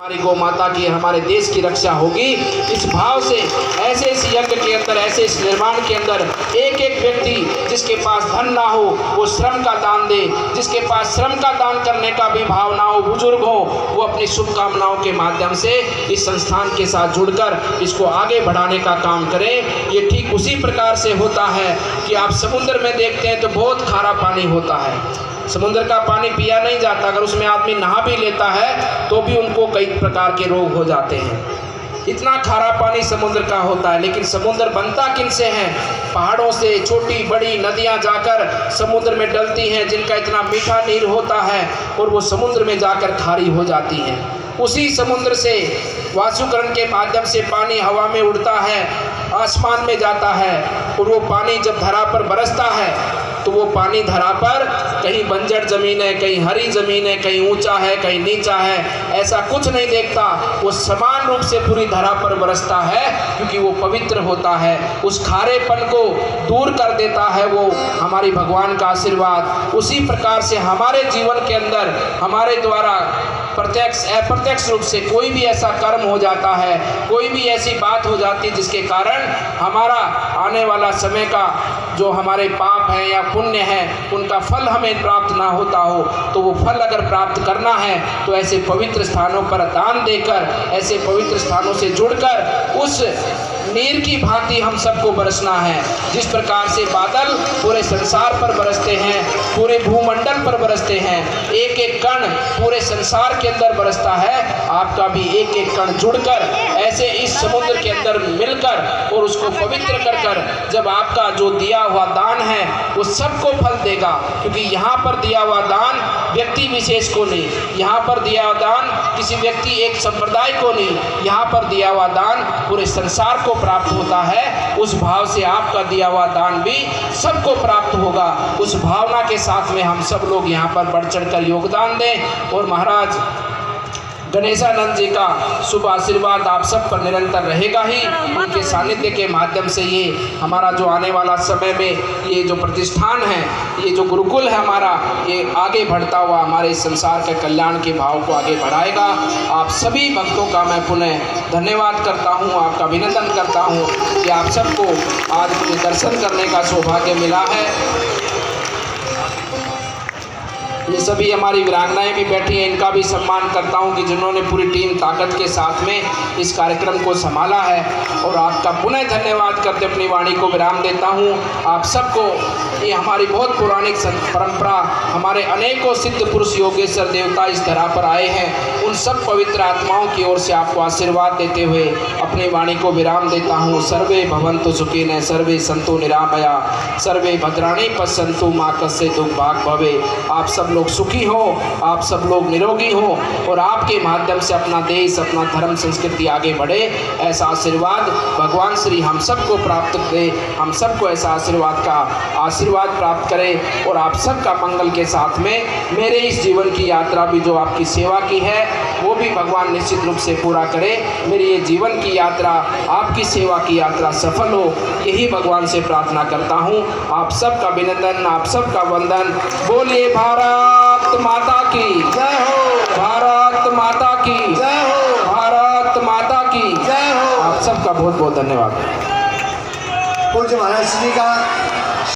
हमारी गौ माता की, हमारे देश की रक्षा होगी। इस भाव से ऐसे इस यज्ञ के अंदर, ऐसे इस निर्माण के अंदर एक एक व्यक्ति जिसके पास धन ना हो वो श्रम का दान दे, जिसके पास श्रम का दान करने का भी भाव ना हो, बुजुर्ग हो, वो अपनी शुभकामनाओं के माध्यम से इस संस्थान के साथ जुड़कर इसको आगे बढ़ाने का काम करें। ये ठीक उसी प्रकार से होता है कि आप समुद्र में देखते हैं तो बहुत खारा पानी होता है, समुद्र का पानी पिया नहीं जाता। अगर उसमें आदमी नहा भी लेता है तो भी उनको कई प्रकार के रोग हो जाते हैं, इतना खारा पानी समुद्र का होता है। लेकिन समुद्र बनता किन से है? पहाड़ों से छोटी बड़ी नदियां जाकर समुद्र में डलती हैं, जिनका इतना मीठा नीर होता है और वो समुद्र में जाकर खारी हो जाती हैं। उसी समुद्र से वाष्पीकरण के माध्यम से पानी हवा में उड़ता है, आसमान में जाता है, और वो पानी जब धरा पर बरसता है तो वो पानी धरा पर कहीं बंजर ज़मीन है, कहीं हरी ज़मीन है, कहीं ऊंचा है, कहीं नीचा है, ऐसा कुछ नहीं देखता। वो समान रूप से पूरी धरा पर बरसता है क्योंकि वो पवित्र होता है। उस खारेपन को दूर कर देता है वो हमारी भगवान का आशीर्वाद। उसी प्रकार से हमारे जीवन के अंदर हमारे द्वारा प्रत्यक्ष अप्रत्यक्ष रूप से कोई भी ऐसा कर्म हो जाता है, कोई भी ऐसी बात हो जाती है जिसके कारण हमारा आने वाला समय का जो हमारे पाप हैं या पुण्य है उनका फल हमें प्राप्त ना होता हो, तो वो फल अगर प्राप्त करना है तो ऐसे पवित्र स्थानों पर दान देकर, ऐसे पवित्र स्थानों से जुड़कर उस नीर की भांति हम सबको बरसना है। जिस प्रकार से बादल पूरे संसार पर बरसते हैं, पूरे भूमंडल पर बरसते हैं, एक एक कण पूरे संसार के अंदर बरसता है, आपका भी एक एक कण जुड़कर ऐसे इस समुद्र के अंदर मिलकर और उसको पवित्र कर कर जब आपका जो दिया हुआ दान है वो सबको फल देगा। क्योंकि यहाँ पर दिया हुआ दान व्यक्ति विशेष को नहीं, यहाँ पर दिया हुआ दान किसी व्यक्ति एक संप्रदाय को नहीं, यहाँ पर दिया हुआ दान पूरे संसार को प्राप्त होता है। उस भाव से आपका दिया हुआ दान भी सबको प्राप्त होगा। उस भावना के साथ में हम सब लोग यहाँ पर बढ़ चढ़ कर योगदान दें और महाराज गणेशानंद जी का शुभ आशीर्वाद आप सब पर निरंतर रहेगा ही। उनके सानिध्य के माध्यम से ये हमारा जो आने वाला समय में ये जो प्रतिष्ठान है, ये जो गुरुकुल है हमारा, ये आगे बढ़ता हुआ हमारे संसार के कल्याण के भाव को आगे बढ़ाएगा। आप सभी भक्तों का मैं पुनः धन्यवाद करता हूँ, आपका अभिनंदन करता हूँ कि आप सबको आज मुझे दर्शन करने का सौभाग्य मिला है। ये सभी हमारी वीरांगनाएं भी बैठी हैं, इनका भी सम्मान करता हूं कि जिन्होंने पूरी टीम ताकत के साथ में इस कार्यक्रम को संभाला है। और आपका पुनः धन्यवाद करते अपनी वाणी को विराम देता हूं। आप सबको ये हमारी बहुत पौराणिक परंपरा, हमारे अनेकों सिद्ध पुरुष योगेश्वर देवता इस धरा पर आए हैं, उन सब पवित्र आत्माओं की ओर से आपको आशीर्वाद देते हुए अपनी वाणी को विराम देता हूँ। सर्वे भवन्तु सुखिनः, सर्वे सन्तु निरामया, सर्वे भद्राणि पश्यन्तु मा कस्य दुर्भाग् भवे। आप सब लोग सुखी हो, आप सब लोग निरोगी हो और आपके माध्यम से अपना देश, अपना धर्म, संस्कृति आगे बढ़े, ऐसा आशीर्वाद भगवान श्री हम सबको प्राप्त करे। हम सबको ऐसा आशीर्वाद प्राप्त करें और आप सबका मंगल के साथ में मेरे इस जीवन की यात्रा भी जो आपकी सेवा की है वो भी भगवान निश्चित रूप से पूरा करे। मेरी ये जीवन की यात्रा, आपकी सेवा की यात्रा सफल हो, यही भगवान से प्रार्थना करता हूँ। आप सबका अभिनंदन, आप सबका वंदन। बोलिए भारत माता की जय हो, भारत माता की जय हो, भारत माता की जय हो। आप सबका बहुत बहुत धन्यवाद। पूज्य महाराज जी का